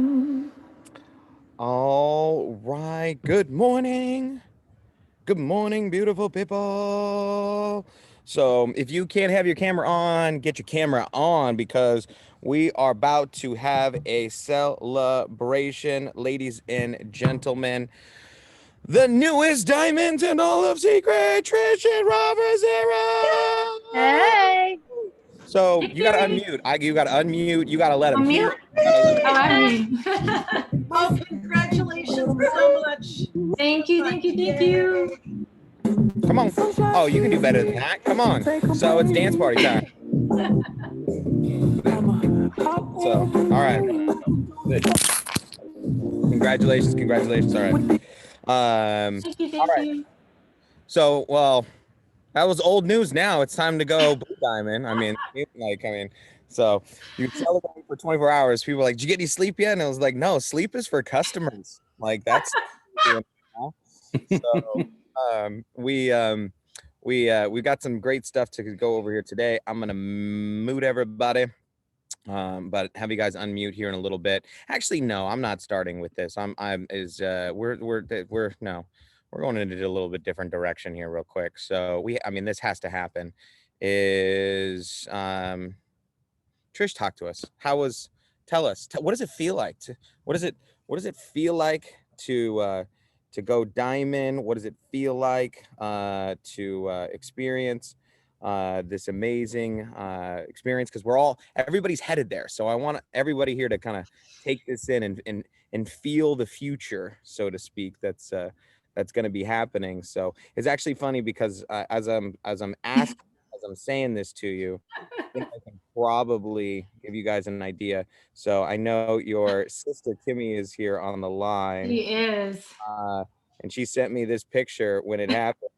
All right. Good morning. Good morning, beautiful people. So, if you can't have your camera on, get your camera on because we are about to have a celebration, ladies and gentlemen. The newest diamonds in all of Seacret, Trisha and Verzera. Hey. So you gotta Hey. unmute. You gotta unmute. You gotta let them Unmute? hear. You gotta let Oh, them. I mean. Oh, congratulations so much. Thank you, thank you, thank you. Come on. Oh, you can do better than that. Come on. So it's dance party time. So, all right. Congratulations, congratulations. All right. Thank you, All thank right. you. So, well, that was old news now. It's time to go Blue Diamond. So you celebrate for 24 hours. People are like, did you get any sleep yet? And I was like, no, sleep is for customers. Like that's so we got some great stuff to go over here today. I'm gonna mute everybody. But have you guys unmute here in a little bit. Actually, no, I'm not starting with this. We're no, we're going into a little bit different direction here real quick. So I mean, this has to happen. Is Trish, talk to us. Tell us, what does it feel like what does it feel like to go diamond? What does it feel like to experience this amazing experience? Because everybody's headed there. So I want everybody here to kind of take this in and feel the future, so to speak. That's going to be happening. So it's actually funny because as I'm saying this to you, I think I can probably give you guys an idea. So I know your sister Kimmy is here on the line, She is. uh, and she sent me this picture when it happened,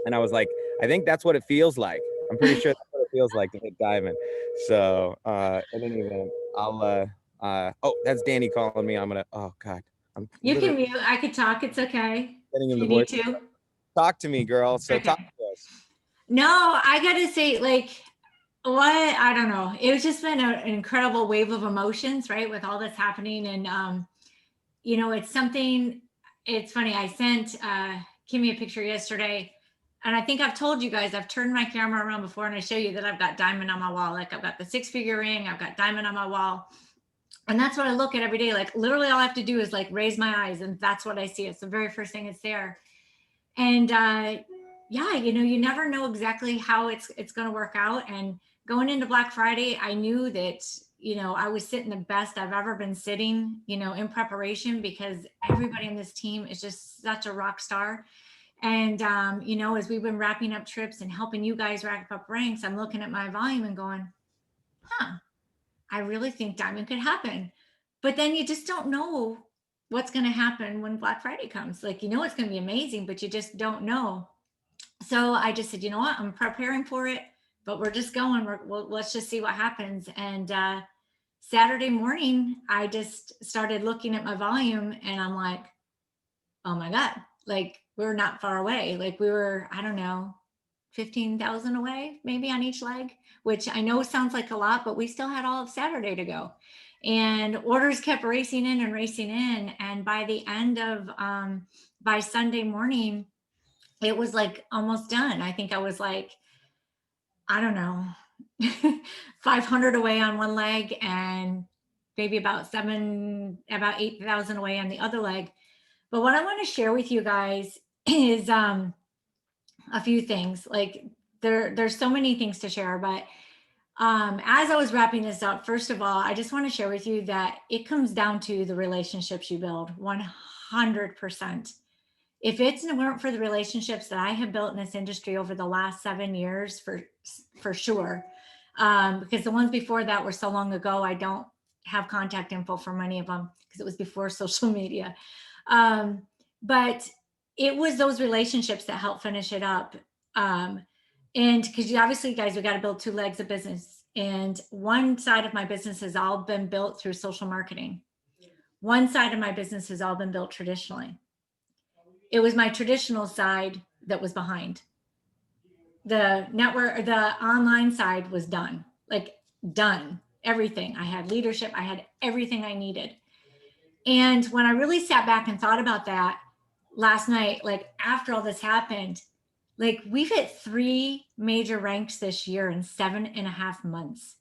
and I was like, I think that's what it feels like. I'm pretty sure that's what it feels like to hit diamond. So in any event, oh, that's Danny calling me. Oh God, I'm You literally can mute. I could talk. It's okay. sending him If the you need voice. to. Talk to me, girl. So talk Okay. to us. No, I gotta say, what I don't know. It's just been an incredible wave of emotions, right? With all that's happening. And it's something. It's funny. I sent Kimmy a picture yesterday, and I think I've told you guys I've turned my camera around before, and I show you that I've got diamond on my wall. Like I've got the 6-figure ring, I've got diamond on my wall, and that's what I look at every day. Like literally, all I have to do is like raise my eyes, and that's what I see. It's the very first thing that's there. And yeah, you never know exactly how it's going to work out. And going into Black Friday, I knew that I was sitting the best I've ever been sitting, in preparation, because everybody in this team is just such a rock star. And as we've been wrapping up trips and helping you guys wrap up ranks, I'm looking at my volume and going, huh, I really think diamond could happen. But then you just don't know what's going to happen when Black Friday comes. Like, it's going to be amazing, but you just don't know. So I just said, you know what, I'm preparing for it, but we're just going. Let's just see what happens. And Saturday morning, I just started looking at my volume, and I'm like, oh my God, like we're not far away. Like we were, I don't know, 15,000 away, maybe on each leg, which I know sounds like a lot, but we still had all of Saturday to go. And orders kept racing in and racing in. And by the end of, by Sunday morning, it was like almost done. I think I was like, I don't know, 500 away on one leg and maybe about 8,000 away on the other leg. But what I want to share with you guys is a few things. Like there's so many things to share, but as I was wrapping this up, first of all, I just want to share with you that it comes down to the relationships you build 100%. If it weren't for the relationships that I have built in this industry over the last 7 years, for sure, because the ones before that were so long ago, I don't have contact info for many of them because it was before social media. But it was those relationships that helped finish it up. And because obviously, guys, we got to build two legs of business. And one side of my business has all been built through social marketing. One side of my business has all been built traditionally. It was my traditional side that was behind. The network, the online side was done, like done. everything. I had leadership. I had everything I needed. And when I really sat back and thought about that last night, like after all this happened, like we've hit 3 major ranks this year in 7.5 months.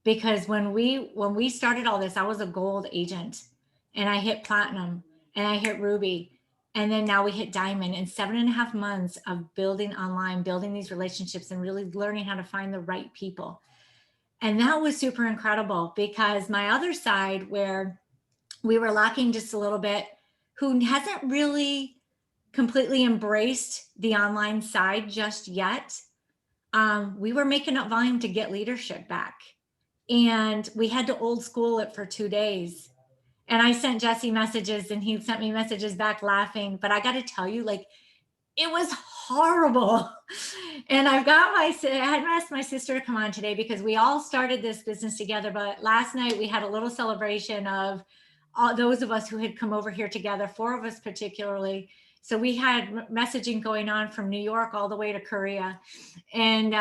Because when we started all this, I was a gold agent and I hit platinum and I hit ruby. And then now we hit diamond in 7.5 months of building online, building these relationships and really learning how to find the right people. And that was super incredible because my other side where we were lacking just a little bit, who hasn't really completely embraced the online side just yet. We were making up volume to get leadership back. And we had to old school it for 2 days. And I sent Jesse messages and he sent me messages back laughing. But I got to tell you, like, it was horrible. And I had asked my sister to come on today because we all started this business together. But last night we had a little celebration of all those of us who had come over here together, 4 of us particularly. So we had messaging going on from New York all the way to Korea. And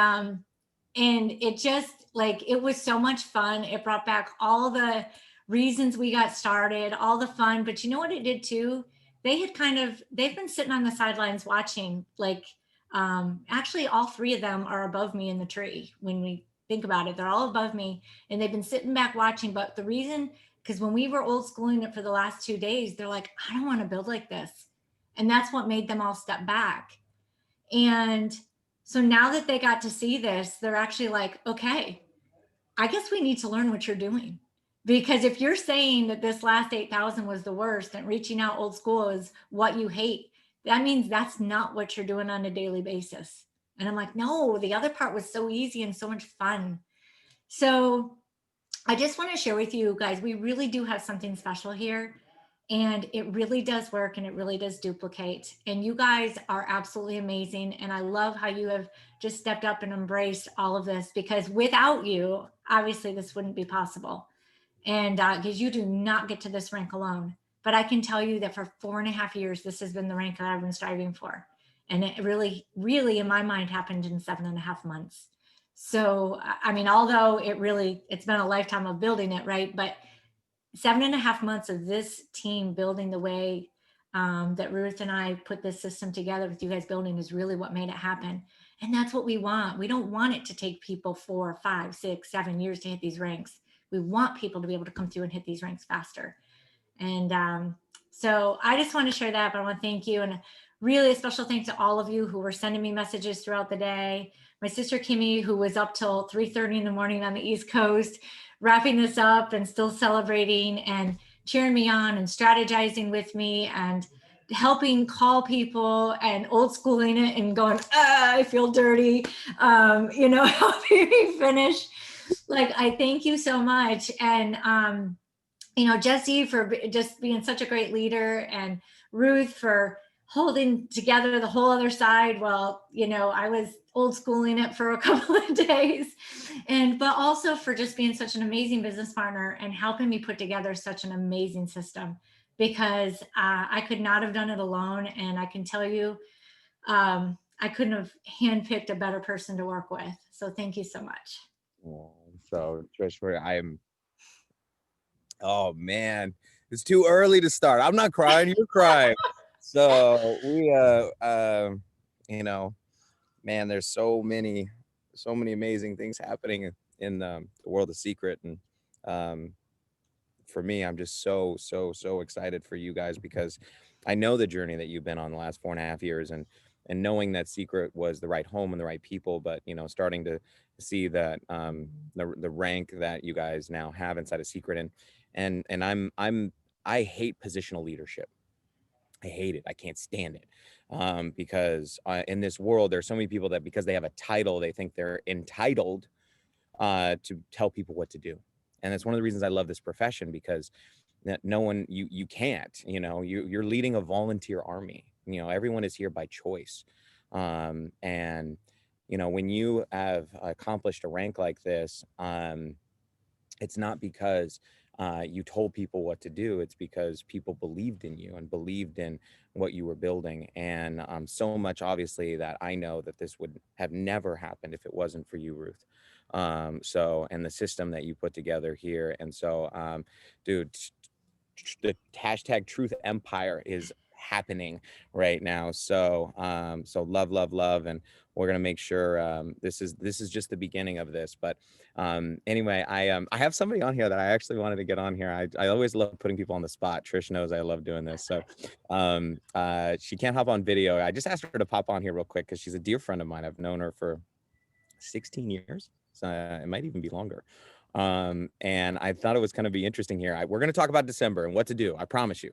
it just like, it was so much fun. It brought back all the reasons we got started, all the fun. But you know what it did too? They've been sitting on the sidelines watching, like, actually all 3 of them are above me in the tree. When we think about it, they're all above me and they've been sitting back watching. But the reason, because when we were old schooling it for the last 2 days, they're like, I don't want to build like this. And that's what made them all step back. And so now that they got to see this, they're actually like, okay, I guess we need to learn what you're doing. Because if you're saying that this last 8,000 was the worst and reaching out old school is what you hate, that means that's not what you're doing on a daily basis. And I'm like, no, the other part was so easy and so much fun. So I just want to share with you guys, we really do have something special here. And it really does work and it really does duplicate. And you guys are absolutely amazing. And I love how you have just stepped up and embraced all of this, because without you, obviously this wouldn't be possible. And because you do not get to this rank alone. But I can tell you that for 4.5 years, this has been the rank that I've been striving for. And it really, really, in my mind, happened in 7.5 months. So, I mean, although it's been a lifetime of building it, right? But 7.5 months of this team building the way that Ruth and I put this system together with you guys building is really what made it happen. And that's what we want. We don't want it to take people 4, 5, 6, 7 years to hit these ranks. We want people to be able to come through and hit these ranks faster. And so I just want to share that, but I want to thank you. And really a special thanks to all of you who were sending me messages throughout the day. My sister Kimmy, who was up till 3:30 in the morning on the East Coast, wrapping this up and still celebrating and cheering me on and strategizing with me and helping call people and old schooling it and going, I feel dirty, helping me finish. Like, I thank you so much. And, Jesse for just being such a great leader, and Ruth for holding together the whole other side while, I was old schooling it for a couple of days. But also for just being such an amazing business partner and helping me put together such an amazing system, because I could not have done it alone. And I can tell you, I couldn't have handpicked a better person to work with. So thank you so much. So Trish, oh man, it's too early to start. I'm not crying, you're crying. So we man, there's so many amazing things happening in the world of Seacret. And for me, I'm just so excited for you guys, because I know the journey that you've been on the last 4.5 years, and knowing that Seacret was the right home and the right people, but starting to see that the rank that you guys now have inside of Seacret. And I hate positional leadership. I hate it. I can't stand it. Because in this world, there's so many people that because they have a title, they think they're entitled to tell people what to do. And that's one of the reasons I love this profession, because no one, you can't, you're leading a volunteer army. Everyone is here by choice. And when you have accomplished a rank like this, it's not because you told people what to do. It's because people believed in you and believed in what you were building. And so much, obviously, that I know that this would have never happened if it wasn't for you, Ruth. So, and the system that you put together here. And so, dude, the hashtag truth empire is happening right now. So, so love, love, love. And we're going to make sure, this is just the beginning of this. But, anyway, I have somebody on here that I actually wanted to get on here. I always love putting people on the spot. Trish knows I love doing this. So, she can't hop on video. I just asked her to pop on here real quick, cause she's a dear friend of mine. I've known her for 16 years. So, it might even be longer. And I thought it was going to be interesting here. We're going to talk about December and what to do. I promise you.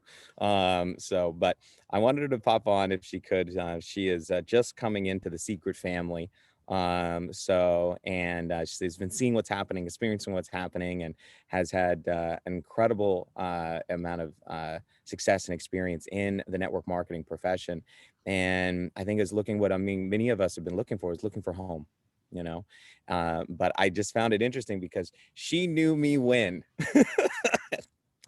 So, but I wanted her to pop on if she could. She is just coming into the Seacret family. So, and she's been seeing what's happening, experiencing what's happening, and has had an incredible amount of success and experience in the network marketing profession. And I think is looking what, I mean, many of us have been looking for, is looking for home, you know. But I just found it interesting because she knew me when.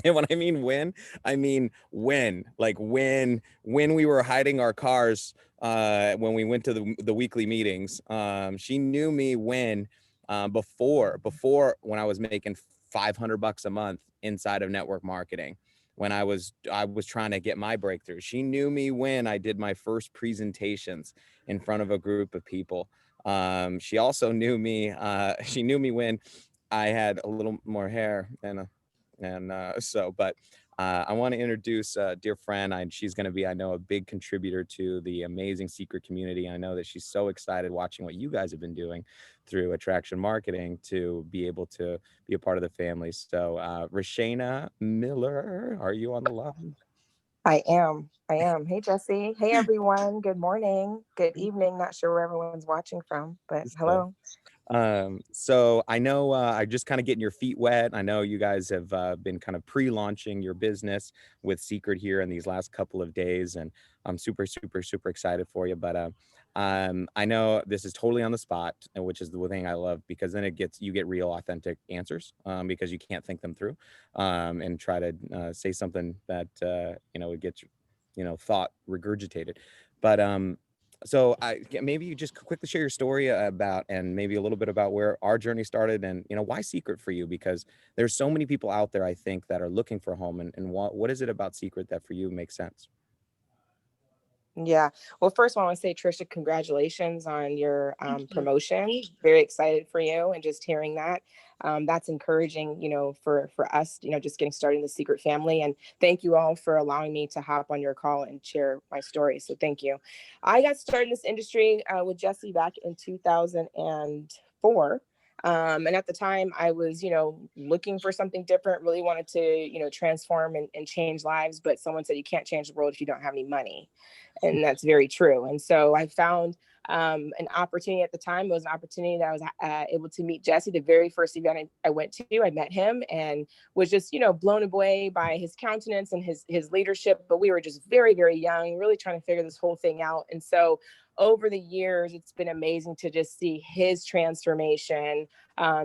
And when I mean when, I mean when, like when we were hiding our cars, when we went to the weekly meetings. She knew me when, before when I was making $500 a month inside of network marketing, when I was trying to get my breakthrough. She knew me when I did my first presentations in front of a group of people. She also knew me. She knew me when I had a little more hair but I want to introduce a dear friend. She's going to be, I know, a big contributor to the amazing Seacret community. I know that she's so excited watching what you guys have been doing through attraction marketing to be able to be a part of the family. So, Rashana Miller, are you on the line? I am. Hey, Jesse. Hey, everyone. Good morning. Good evening. Not sure where everyone's watching from, but hello. So I know I just kind of getting your feet wet. I know you guys have been kind of pre-launching your business with Seacret here in these last couple of days, and I'm super, super, super excited for you. But I know this is totally on the spot, which is the thing I love, because then you get real, authentic answers, because you can't think them through, and try to say something that would get thought regurgitated. But so maybe you just quickly share your story about, and maybe a little bit about where our journey started, and why Seacret for you, because there's so many people out there, I think, that are looking for a home, and what is it about Seacret that for you makes sense? Yeah. Well, first, I want to say, Trisha, congratulations on your promotion. Very excited for you, and just hearing that. That's encouraging, for us, just getting started in the Seacret family. And thank you all for allowing me to hop on your call and share my story. So thank you. I got started in this industry with Jesse back in 2004. And at the time I was, looking for something different, really wanted to, transform and change lives. But someone said, you can't change the world if you don't have any money. And that's very true. And so I found an opportunity at the time. It was an opportunity that I was able to meet Jesse. The very first event I went to, I met him and was just, blown away by his countenance and his leadership. But we were just very, very young, really trying to figure this whole thing out. And so over the years, it's been amazing to just see his transformation,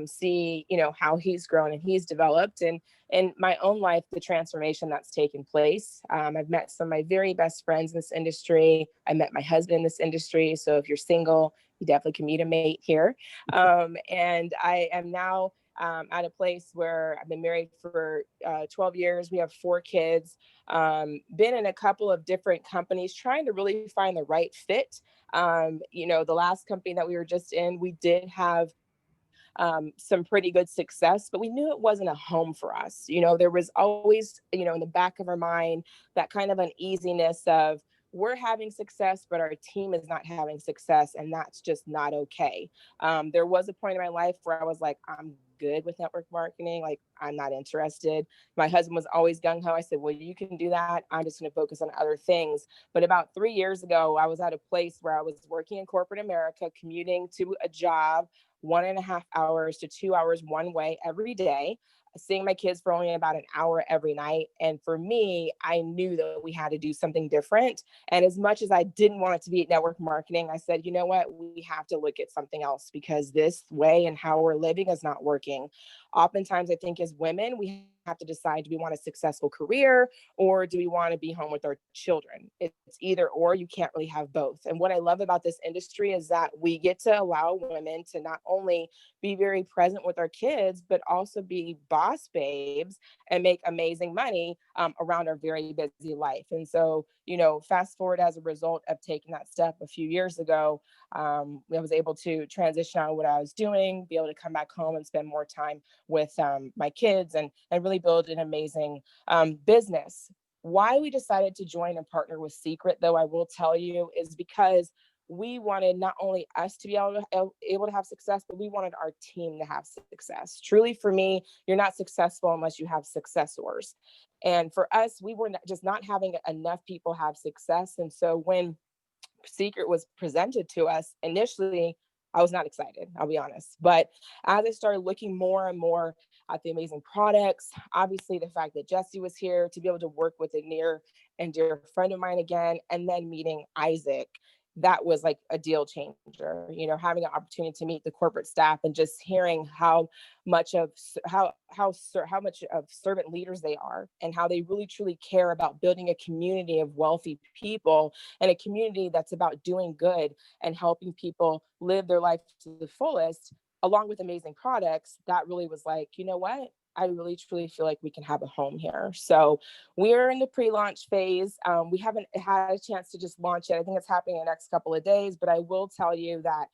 see, how he's grown and he's developed, and in my own life, the transformation that's taken place. I've met some of my very best friends in this industry. I met my husband in this industry. So if you're single, you definitely can meet a mate here. And I am now at a place where I've been married for 12 years. We have 4 kids, been in a couple of different companies, trying to really find the right fit. The last company that we were just in, we did have some pretty good success, but we knew it wasn't a home for us. There was always, in the back of our mind, that kind of uneasiness of, we're having success, but our team is not having success. And that's just not okay. There was a point in my life where I was like, I'm good with network marketing. Like, I'm not interested. My husband was always gung ho. I said, well, you can do that. I'm just going to focus on other things. But about 3 years ago, I was at a place where I was working in corporate America, commuting to a job 1.5 hours to 2 hours one way every day, seeing my kids for only about an hour every night. And for me, I knew that we had to do something different. And as much as I didn't want it to be network marketing, I said, you know what, we have to look at something else, because this way and how we're living is not working. Oftentimes, I think as women, we have to decide, do we want a successful career or do we want to be home with our children? It's either or. You can't really have both. And what I love about this industry is that we get to allow women to not only be very present with our kids, but also be boss babes and make amazing money around our very busy life. And so, fast forward, as a result of taking that step a few years ago, I was able to transition out of what I was doing, be able to come back home and spend more time with my kids, and really build an amazing business. Why we decided to join and partner with Seacret, though, I will tell you, is because we wanted not only us to be able to have success, but we wanted our team to have success. Truly, for me, you're not successful unless you have successors. And for us, we were just not having enough people have success. And so when Seacret was presented to us initially, I was not excited, I'll be honest. But as I started looking more and more at the amazing products, obviously the fact that Jesse was here, to be able to work with a near and dear friend of mine again, and then meeting Isaac, that was like a deal changer. Having an opportunity to meet the corporate staff and just hearing how much of servant leaders they are, and how they really truly care about building a community of wealthy people, and a community that's about doing good and helping people live their life to the fullest, along with amazing products. That really was like, you know what? I really truly feel like we can have a home here. So we're in the pre-launch phase. We haven't had a chance to just launch it. I think it's happening in the next couple of days, but I will tell you that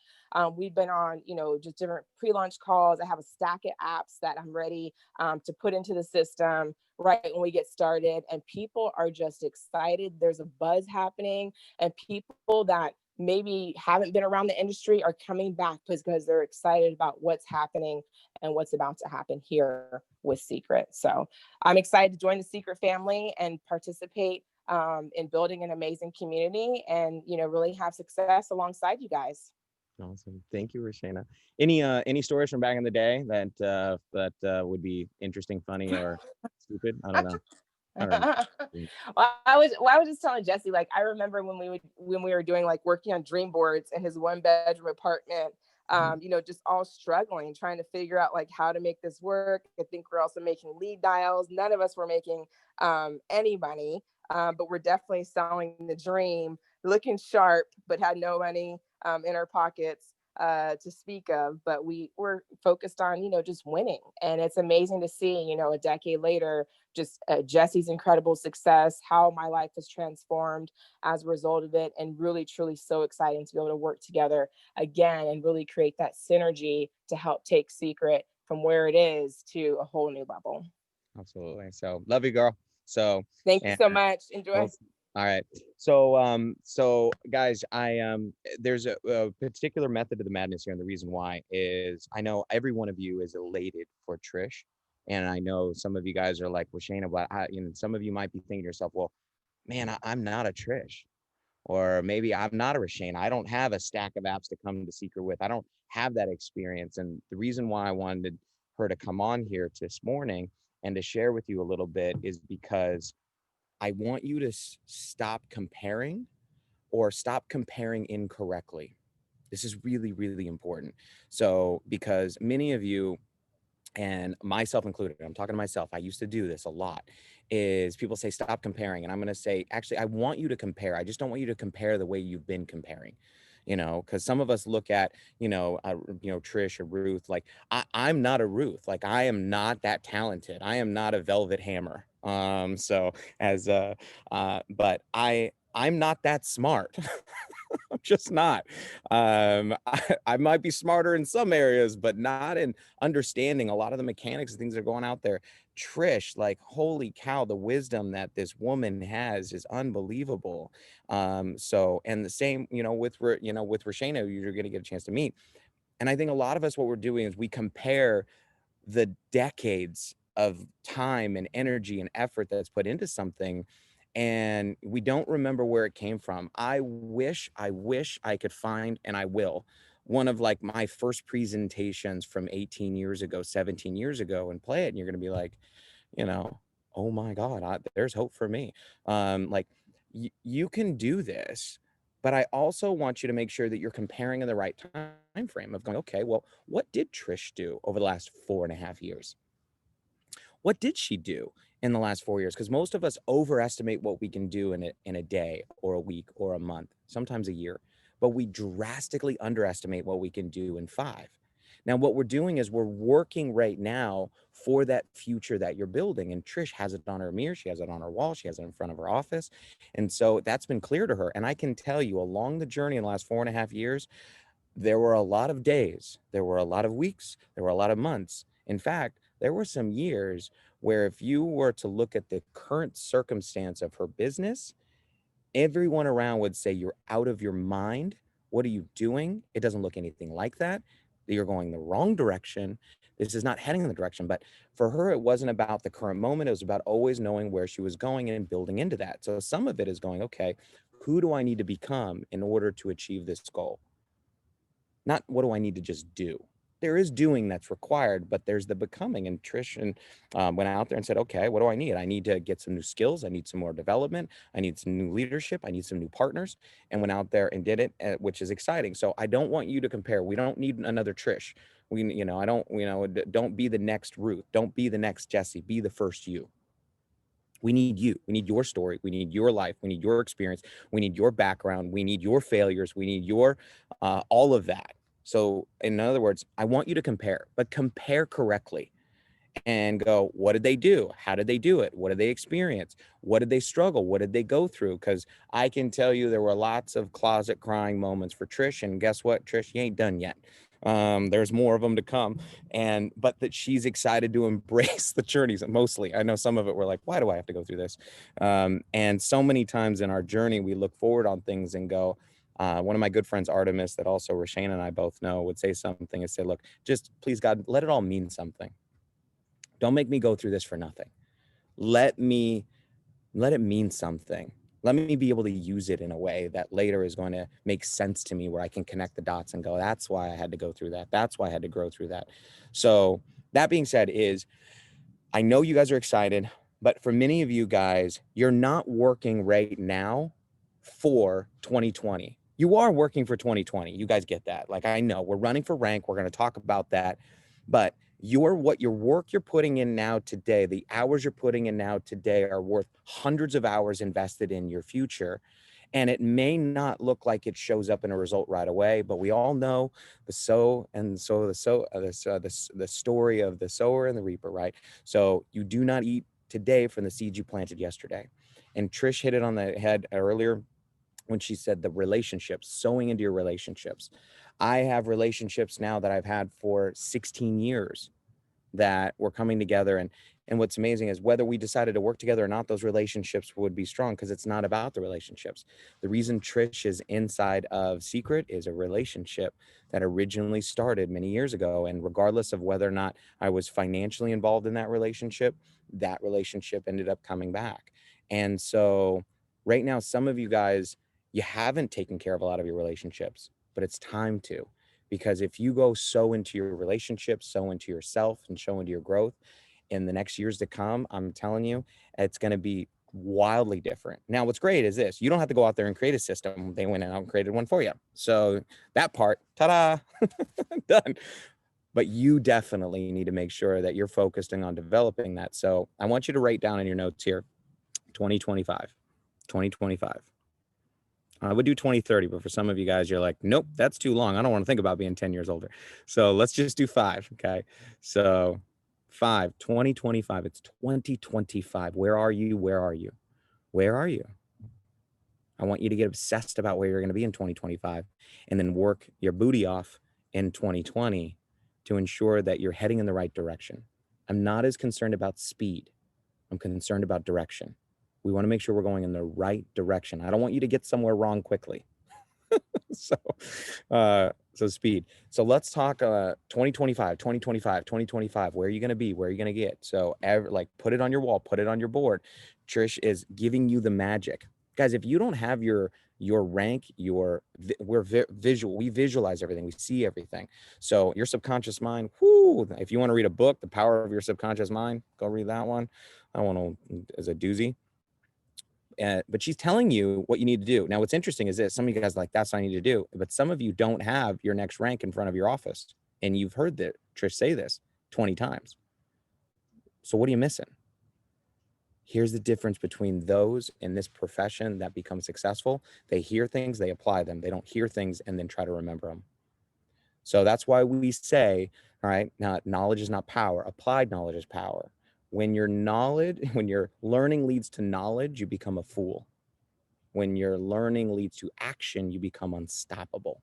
we've been on, just different pre-launch calls. I have a stack of apps that I'm ready to put into the system right when we get started. And people are just excited. There's a buzz happening, and people that maybe haven't been around the industry are coming back because they're excited about what's happening and what's about to happen here with Seacret. So I'm excited to join the Seacret family and participate in building an amazing community, and really have success alongside you guys. Awesome. Thank you, Rashana. Any stories from back in the day that would be interesting, funny, or stupid? I don't know. I don't know. Well, I was just telling Jesse, like, I remember when we were doing, like, working on dream boards in his 1-bedroom apartment, just all struggling, trying to figure out like how to make this work. I think we're also making lead dials. None of us were making any money, but we're definitely selling the dream, looking sharp, but had no money in our pockets to speak of. But we were focused on, just winning. And it's amazing to see, a decade later, just Jesse's incredible success, how my life has transformed as a result of it, and really, truly so exciting to be able to work together again and really create that synergy to help take Seacret from where it is to a whole new level. Absolutely. So love you, girl. So thank you so much. Enjoy. Well, all right. So guys, there's a particular method to the madness here, and the reason why is I know every one of you is elated for Trish, and I know some of you guys are like, well, Shana, but some of you might be thinking to yourself, well, man, I'm not a Trish, or maybe I'm not a Rashana. I don't have a stack of apps to come to Seacret with. I don't have that experience, and the reason why I wanted her to come on here this morning and to share with you a little bit is because I want you to stop comparing, or stop comparing incorrectly. This is really, really important. So, because many of you, and myself included, I'm talking to myself, I used to do this a lot, is people say, stop comparing. And I'm going to say, actually, I want you to compare. I just don't want you to compare the way you've been comparing. Because some of us look at, Trish or Ruth, like I'm not a Ruth, like I am not that talented. I am not a velvet hammer. But I'm not that smart. I'm just not. I might be smarter in some areas, but not in understanding a lot of the mechanics and things that are going out there. Trish, like, holy cow, the wisdom that this woman has is unbelievable. And the same, with Rashana, you're going to get a chance to meet. And I think a lot of us, what we're doing is we compare the decades of time and energy and effort that's put into something, and we don't remember where it came from. I wish I could find, and I will, one of like my first presentations from 18 years ago, 17 years ago, and play it, and you're going to be like, oh my God, there's hope for me. You can do this, but I also want you to make sure that you're comparing in the right time frame of going, okay, well, what did Trish do over the last 4.5 years? what did she do in the last 4 years? Because most of us overestimate what we can do in a day or a week or a month, sometimes a year, but we drastically underestimate what we can do in 5. Now, what we're doing is we're working right now for that future that you're building. And Trish has it on her mirror. She has it on her wall. She has it in front of her office. And so that's been clear to her. And I can tell you along the journey in the last 4.5 years, there were a lot of days, there were a lot of weeks, there were a lot of months. In fact, there were some years where if you were to look at the current circumstance of her business, everyone around would say, you're out of your mind. What are you doing? It doesn't look anything like that. You're going the wrong direction. This is not heading in the direction. But for her, it wasn't about the current moment. It was about always knowing where she was going and building into that. So some of it is going, okay, who do I need to become in order to achieve this goal? Not what do I need to just do? There is doing that's required, but there's the becoming. And Trish went out there and said, okay, what do I need? I need to get some new skills. I need some more development. I need some new leadership. I need some new partners, and went out there and did it, which is exciting. So I don't want you to compare. We don't need another Trish. I don't, don't be the next Ruth. Don't be the next Jesse. Be the first you. We need you. We need your story. We need your life. We need your experience. We need your background. We need your failures. We need your all of that. So in other words, I want you to compare, but compare correctly and go, what did they do? How did they do it? What did they experience? What did they struggle? What did they go through? Because I can tell you there were lots of closet crying moments for Trish. And guess what, Trish? You ain't done yet. There's more of them to come. But that she's excited to embrace the journeys. Mostly, I know some of it we're like, why do I have to go through this? And so many times in our journey, we look forward on things and go, one of my good friends, Artemis, that also Rashane and I both know, would say something and say, look, just please God, let it all mean something. Don't make me go through this for nothing. Let it mean something. Let me be able to use it in a way that later is going to make sense to me, where I can connect the dots and go, that's why I had to go through that. That's why I had to grow through that. So that being said, I know you guys are excited, but for many of you guys, you're not working right now for 2020. You are working for 2020. You guys get that. Like, I know we're running for rank. We're going to talk about that, but your work you're putting in now today, the hours you're putting in now today are worth hundreds of hours invested in your future. And it may not look like it shows up in a result right away, but we all know the story of the sower and the reaper, right? So you do not eat today from the seeds you planted yesterday. And Trish hit it on the head earlier when she said the relationships, sowing into your relationships. I have relationships now that I've had for 16 years that were coming together. And what's amazing is whether we decided to work together or not, those relationships would be strong, because it's not about the relationships. The reason Trish is inside of Seacret is a relationship that originally started many years ago. And regardless of whether or not I was financially involved in that relationship ended up coming back. And so right now, some of you guys, you haven't taken care of a lot of your relationships, but it's time to. Because if you go sow into your relationships, sow into yourself, and sow into your growth in the next years to come, I'm telling you, it's going to be wildly different. Now, what's great is this: you don't have to go out there and create a system. They went out and created one for you. So that part, ta-da, done. But you definitely need to make sure that you're focusing on developing that. So I want you to write down in your notes here, 2025. I would do 2030, but for some of you guys, you're like, nope, that's too long. I don't want to think about being 10 years older. So let's just do 5. Okay. So 2025, it's 2025. Where are you? Where are you? Where are you? I want you to get obsessed about where you're going to be in 2025, and then work your booty off in 2020 to ensure that you're heading in the right direction. I'm not as concerned about speed. I'm concerned about direction. We want to make sure we're going in the right direction. I don't want you to get somewhere wrong quickly. So speed. So let's talk 2025. Where are you going to be? Where are you going to get? So put it on your wall, put it on your board. Trish is giving you the magic. Guys, if you don't have your rank, visual, we visualize everything, we see everything. So your subconscious mind, if you want to read a book, The Power of Your Subconscious Mind, go read that one. I want to, as a doozy. But she's telling you what you need to do. Now, what's interesting is this: some of you guys are like, that's what I need to do. But some of you don't have your next rank in front of your office. And you've heard that Trish say this 20 times. So what are you missing? Here's the difference between those in this profession that become successful. They hear things, they apply them. They don't hear things and then try to remember them. So that's why we say, all right, now knowledge is not power. Applied knowledge is power. When your learning leads to knowledge, you become a fool. When your learning leads to action, you become unstoppable.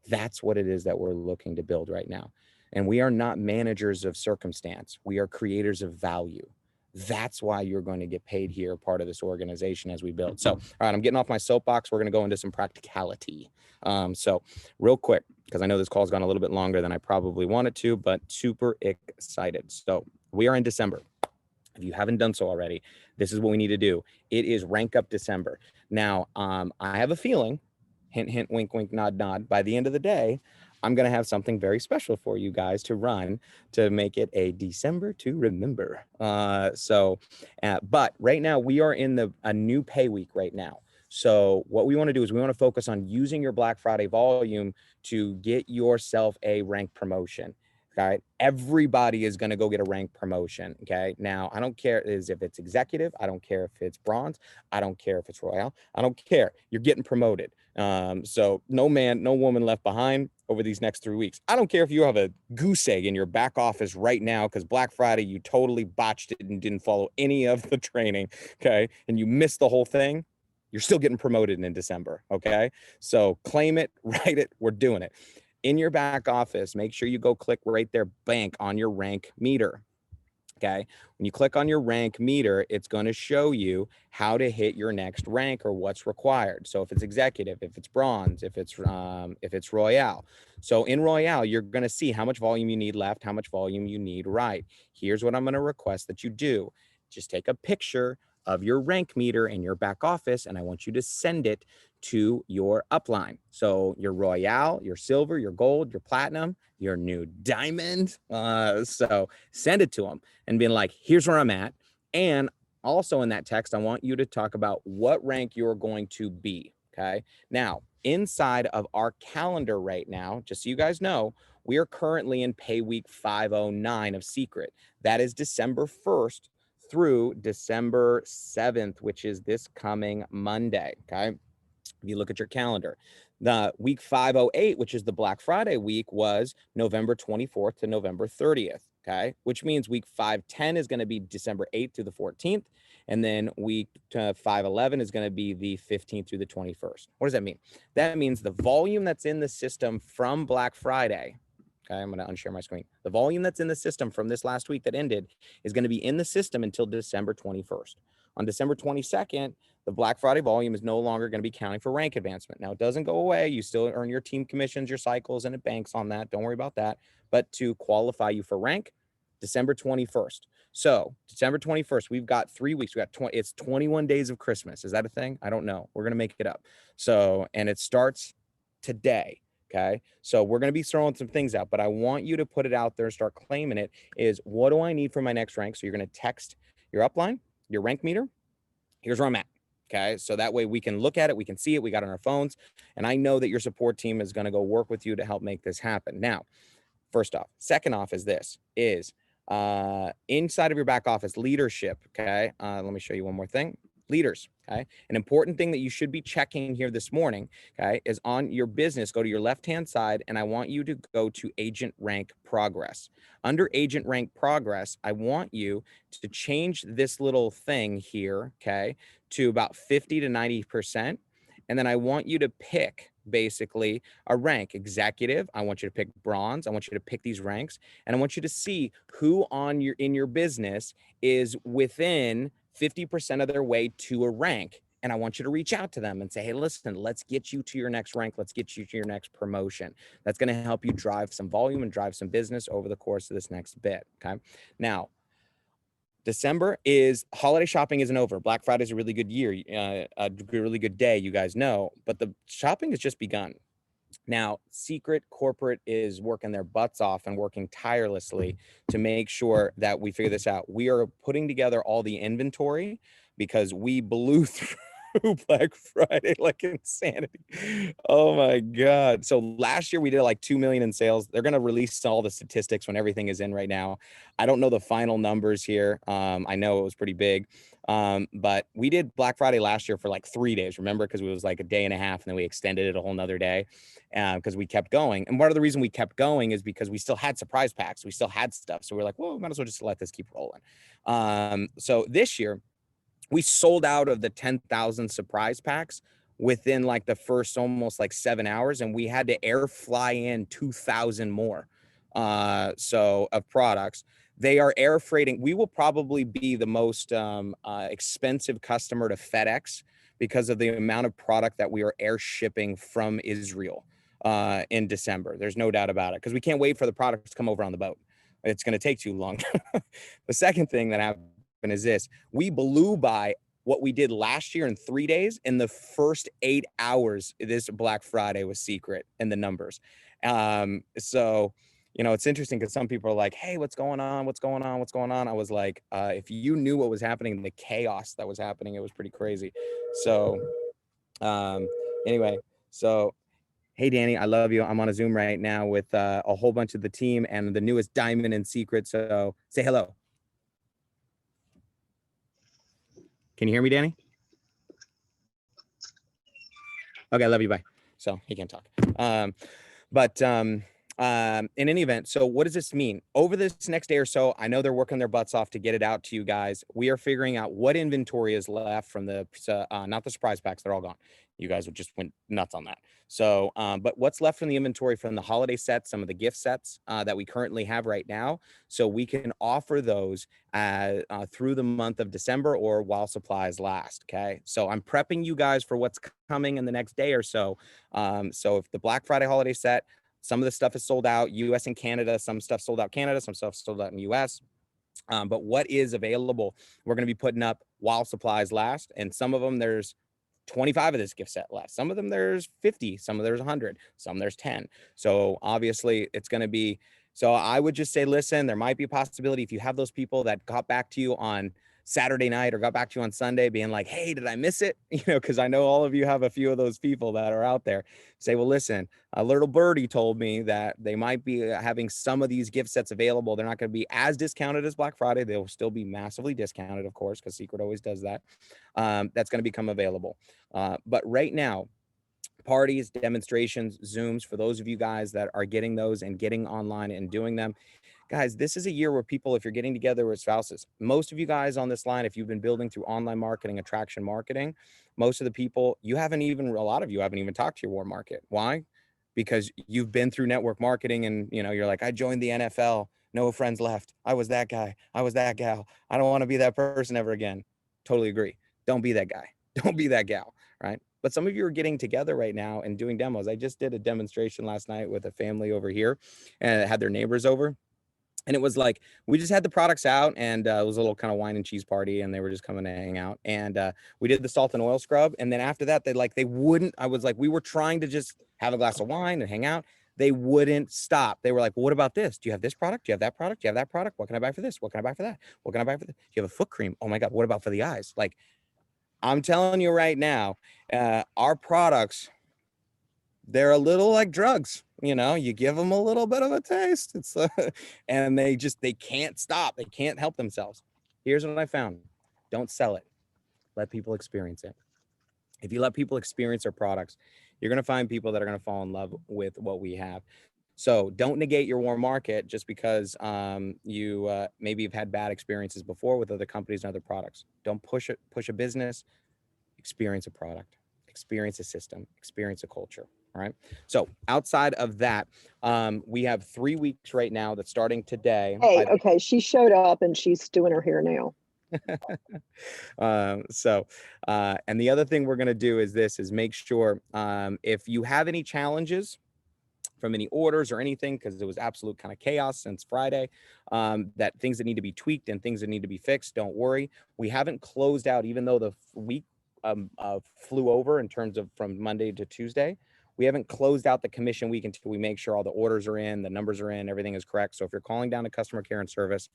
That's what it is that we're looking to build right now. And we are not managers of circumstance. We are creators of value. That's why you're going to get paid here, part of this organization as we build. So, all right, I'm getting off my soapbox. We're going to go into some practicality. So real quick, because I know this call's gone a little bit longer than I probably wanted to, but super excited. So we are in December. If you haven't done so already, this is what we need to do. It is Rank Up December. Now, I have a feeling, hint, hint, wink, wink, nod, nod, by the end of the day, I'm going to have something very special for you guys to run to make it a December to remember. But right now we are in a new pay week right now. So what we want to do is we want to focus on using your Black Friday volume to get yourself a rank promotion. Okay. Everybody is going to go get a rank promotion. Okay. Now, I don't care if it's executive. I don't care if it's bronze. I don't care if it's royal. I don't care. You're getting promoted. So no man, no woman left behind over these next 3 weeks. I don't care if you have a goose egg in your back office right now because Black Friday, you totally botched it and didn't follow any of the training. Okay. And you missed the whole thing. You're still getting promoted in December. Okay. So claim it, write it. We're doing it. In your back office, make sure you go click right there, bank on your rank meter. Okay. When you click on your rank meter, it's going to show you how to hit your next rank or what's required. So if it's executive, if it's bronze, if it's royale. So in royale, you're going to see how much volume you need left, how much volume you need right. Here's what I'm going to request that you do. Just take a picture of your rank meter in your back office, and I want you to send it to your upline. So your royale, your silver, your gold, your platinum, your new diamond. So send it to them and being like, here's where I'm at. And also in that text, I want you to talk about what rank you're going to be. Okay. Now, inside of our calendar right now, just so you guys know, we are currently in pay week 509 of Seacret. That is December 1st through December 7th, which is this coming Monday. Okay. If you look at your calendar, the week 508, which is the Black Friday week, was November 24th to November 30th. Okay. Which means week 510 is going to be December 8th through the 14th. And then week 511 is going to be the 15th through the 21st. What does that mean? That means the volume that's in the system from Black Friday. Okay, I'm going to unshare my screen. The volume that's in the system from this last week that ended is going to be in the system until December 21st. On December 22nd, the Black Friday volume is no longer going to be counting for rank advancement. Now, it doesn't go away. You still earn your team commissions, your cycles, and it banks on that. Don't worry about that. But to qualify you for rank, December 21st. So December 21st, we've got 3 weeks. It's 21 days of Christmas. Is that a thing? I don't know. We're going to make it up. So, and it starts today. Okay. So we're going to be throwing some things out, but I want you to put it out there, start claiming it is what do I need for my next rank? So you're going to text your upline, your rank meter. Here's where I'm at. Okay. So that way we can look at it. We can see it. We got it on our phones. And I know that your support team is going to go work with you to help make this happen. Now, first off, second off is inside of your back office leadership. Okay. Let me show you one more thing. Leaders. Okay. An important thing that you should be checking here this morning. Okay. Is on your business, go to your left-hand side and I want you to go to agent rank progress. Under agent rank progress, I want you to change this little thing here. Okay. To about 50 to 90%. And then I want you to pick basically a rank. Executive, I want you to pick bronze. I want you to pick these ranks and I want you to see who in your business is within 50% of their way to a rank. And I want you to reach out to them and say, hey, listen, let's get you to your next rank. Let's get you to your next promotion. That's going to help you drive some volume and drive some business over the course of this next bit. Okay. Now, December is holiday shopping isn't over. Black Friday is a really good year, a really good day, you guys know, but the shopping has just begun. Now, Seacret Corporate is working their butts off and working tirelessly to make sure that we figure this out. We are putting together all the inventory because we blew through through Black Friday like insanity. Oh my God. So last year we did like 2 million in sales. They're going to release all the statistics when everything is in right now. I don't know the final numbers here. I know it was pretty big. But we did Black Friday last year for like 3 days, remember? Because it was like a day and a half, and then we extended it a whole nother day because we kept going. And part of the reason we kept going is because we still had surprise packs. We still had stuff. So we're like, well, we might as well just let this keep rolling. So this year, we sold out of the 10,000 surprise packs within like the first almost like 7 hours, and we had to air fly in 2,000 more of products. They are air freighting. We will probably be the most expensive customer to FedEx because of the amount of product that we are air shipping from Israel in December. There's no doubt about it, because we can't wait for the products to come over on the boat. It's going to take too long. The second thing that happened is this: we blew by what we did last year in 3 days in the first 8 hours. This Black Friday was Seacret in the numbers. So, you know, it's interesting because some people are like, hey, what's going on? What's going on? What's going on? I was like, if you knew what was happening, the chaos that was happening, it was pretty crazy. So anyway, so hey, Danny, I love you. I'm on a Zoom right now with a whole bunch of the team and the newest diamond in Seacret. So say hello. Can you hear me, Danny? Okay, I love you. Bye. So he can't talk. In any event, so what does this mean? Over this next day or so, I know they're working their butts off to get it out to you guys. We are figuring out what inventory is left from the, not the surprise packs. They're all gone. You guys would just went nuts on that. So, but what's left from the inventory from the holiday sets, some of the gift sets that we currently have right now, so we can offer those through the month of December or while supplies last. Okay, so I'm prepping you guys for what's coming in the next day or so. So if the Black Friday holiday set, some of the stuff is sold out, US and Canada, some stuff sold out Canada, some stuff sold out in US. But what is available, we're going to be putting up while supplies last. And some of them, there's 25 of this gift set left. Some of them there's 50, some of there's 100, some there's 10. So obviously it's going to be, so I would just say, listen, there might be a possibility if you have those people that got back to you on Saturday night or got back to you on Sunday being like, hey, did I miss it? You know, because I know all of you have a few of those people that are out there. Say, well, listen, a little birdie told me that they might be having some of these gift sets available. They're not going to be as discounted as Black Friday. They'll still be massively discounted, of course, because Seacret always does that. That's going to become available. But right now, parties, demonstrations, Zooms, for those of you guys that are getting those and getting online and doing them, guys, this is a year where people, if you're getting together with spouses, most of you guys on this line, if you've been building through online marketing, attraction marketing, most of the people, a lot of you haven't even talked to your warm market. Why? Because you've been through network marketing and, you know, you're like, I joined the NFL, no friends left. I was that guy. I was that gal. I don't want to be that person ever again. Totally agree. Don't be that guy. Don't be that gal, right? But some of you are getting together right now and doing demos. I just did a demonstration last night with a family over here and had their neighbors over. And it was like, we just had the products out and it was a little kind of wine and cheese party and they were just coming to hang out. And we did the salt and oil scrub. And then after that, they wouldn't, I was like, we were trying to just have a glass of wine and hang out. They wouldn't stop. They were like, well, what about this? Do you have this product? Do you have that product? Do you have that product? What can I buy for this? What can I buy for that? What can I buy for this? Do you have a foot cream? Oh my God, what about for the eyes? Like, I'm telling you right now, our products, they're a little like drugs. You know, you give them a little bit of a taste. It's and they can't stop. They can't help themselves. Here's what I found. Don't sell it. Let people experience it. If you let people experience our products, you're going to find people that are going to fall in love with what we have. So don't negate your warm market just because you maybe you've had bad experiences before with other companies and other products. Don't push a business, experience a product, experience a system, experience a culture. All right. So outside of that, we have 3 weeks right now that's starting today. Hey, okay, she showed up and she's doing her hair now. And the other thing we're going to do is make sure if you have any challenges from any orders or anything, because it was absolute kind of chaos since Friday, that things that need to be tweaked and things that need to be fixed, don't worry. We haven't closed out, even though the week flew over in terms of from Monday to Tuesday. We haven't closed out the commission week until we make sure all the orders are in, the numbers are in, everything is correct. So if you're calling down to customer care and service,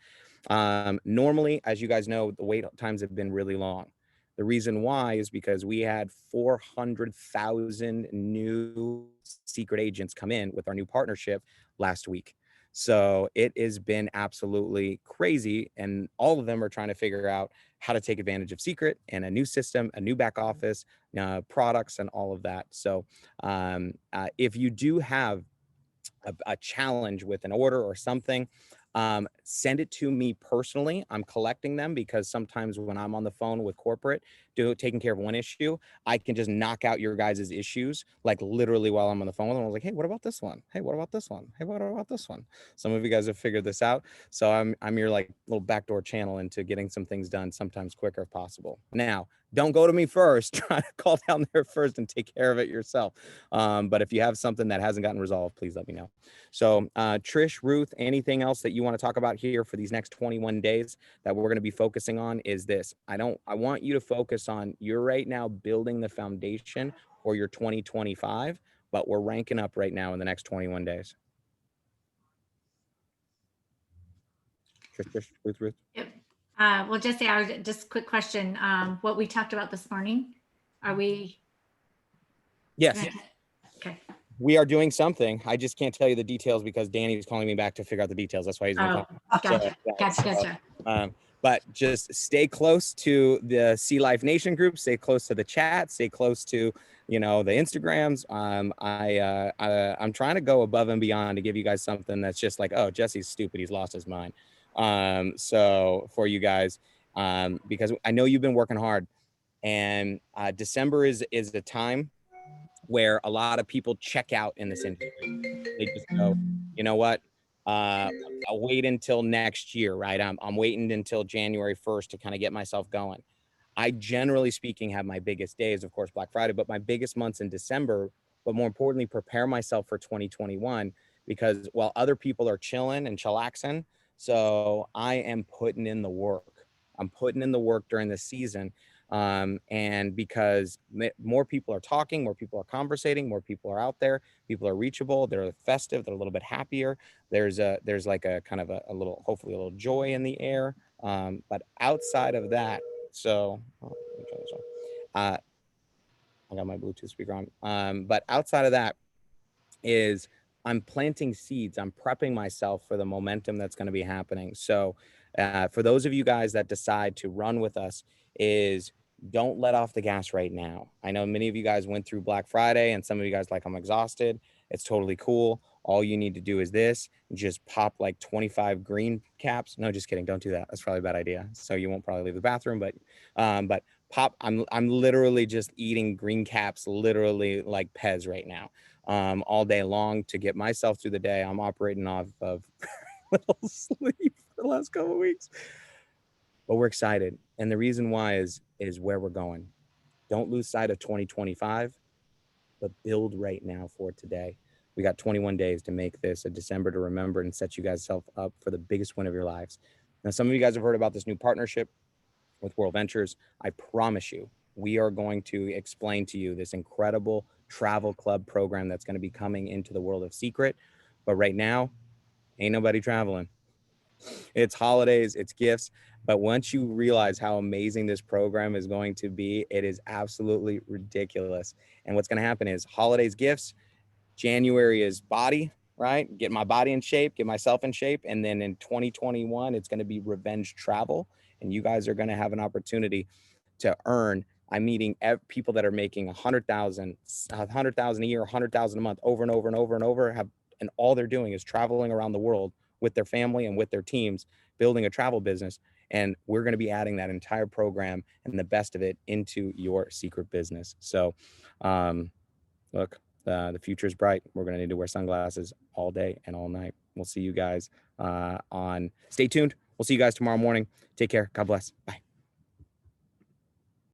normally, as you guys know, the wait times have been really long. The reason why is because we had 400,000 new secret agents come in with our new partnership last week. So it has been absolutely crazy. And all of them are trying to figure out how to take advantage of Seacret and a new system, a new back office, products, and all of that. So if you do have a challenge with an order or something, send it to me personally. I'm collecting them because sometimes when I'm on the phone with corporate taking care of one issue, I can just knock out your guys' issues, like literally while I'm on the phone with them. I was like, hey, what about this one? Hey, what about this one? Hey, what about this one? Some of you guys have figured this out. So I'm your like little backdoor channel into getting some things done sometimes quicker if possible. Now, don't go to me first. Try to call down there first and take care of it yourself. But if you have something that hasn't gotten resolved, please let me know. So Trish, Ruth, anything else that you want to talk about here for these next 21 days that we're going to be focusing on is this. I want you to focus on, you're right now building the foundation for your 2025, but we're ranking up right now in the next 21 days. Trish, Ruth. Yep. Well, Jesse, I was just quick question. What we talked about this morning, are we? Yes. Okay. We are doing something. I just can't tell you the details because Danny was calling me back to figure out the details. That's why he's been Gotcha. But just stay close to the Sea Life Nation group, stay close to the chat, stay close to, the Instagrams. I'm trying to go above and beyond to give you guys something that's just like, oh, Jesse's stupid, he's lost his mind. So for you guys, because I know you've been working hard, and December is the time where a lot of people check out in this industry. They just go, you know what? I'll wait until next year, right? I'm waiting until January 1st to kind of get myself going. I generally speaking have my biggest days, of course, Black Friday, but my biggest months in December, but more importantly, prepare myself for 2021, because while other people are chilling and chillaxing, so I am putting in the work. I'm putting in the work during the season. And because more people are talking, more people are conversating, more people are out there, people are reachable, they're festive, they're a little bit happier. There's like a kind of a little, hopefully a little joy in the air. But outside of that, so let me try this one. I got my Bluetooth speaker on. But outside of that is I'm planting seeds. I'm prepping myself for the momentum that's going to be happening. So for those of you guys that decide to run with us, is don't let off the gas right now. I know many of you guys went through Black Friday and some of you guys like, I'm exhausted. It's totally cool. All you need to do is this, just pop like 25 green caps. No, just kidding. Don't do that. That's probably a bad idea. So you won't probably leave the bathroom, but pop, I'm literally just eating green caps, literally like Pez right now, all day long to get myself through the day. I'm operating off of little sleep for the last couple of weeks. But we're excited. And the reason why is where we're going. Don't lose sight of 2025, but build right now for today. We got 21 days to make this a December to remember and set you guys up for the biggest win of your lives. Now, some of you guys have heard about this new partnership with World Ventures. I promise you, we are going to explain to you this incredible travel club program that's going to be coming into the world of Seacret. But right now, ain't nobody traveling. It's holidays, it's gifts. But once you realize how amazing this program is going to be, it is absolutely ridiculous. And what's going to happen is holidays, gifts, January is body, right? Get my body in shape, get myself in shape. And then in 2021, it's going to be revenge travel. And you guys are going to have an opportunity to earn. I'm meeting people that are making 100,000 a year, 100,000 a month, over and over and over and over. And all they're doing is traveling around the world with their family and with their teams, building a travel business. And we're going to be adding that entire program and the best of it into your secret business. So look, the future is bright. We're going to need to wear sunglasses all day and all night. We'll see you guys stay tuned. We'll see you guys tomorrow morning. Take care. God bless. Bye.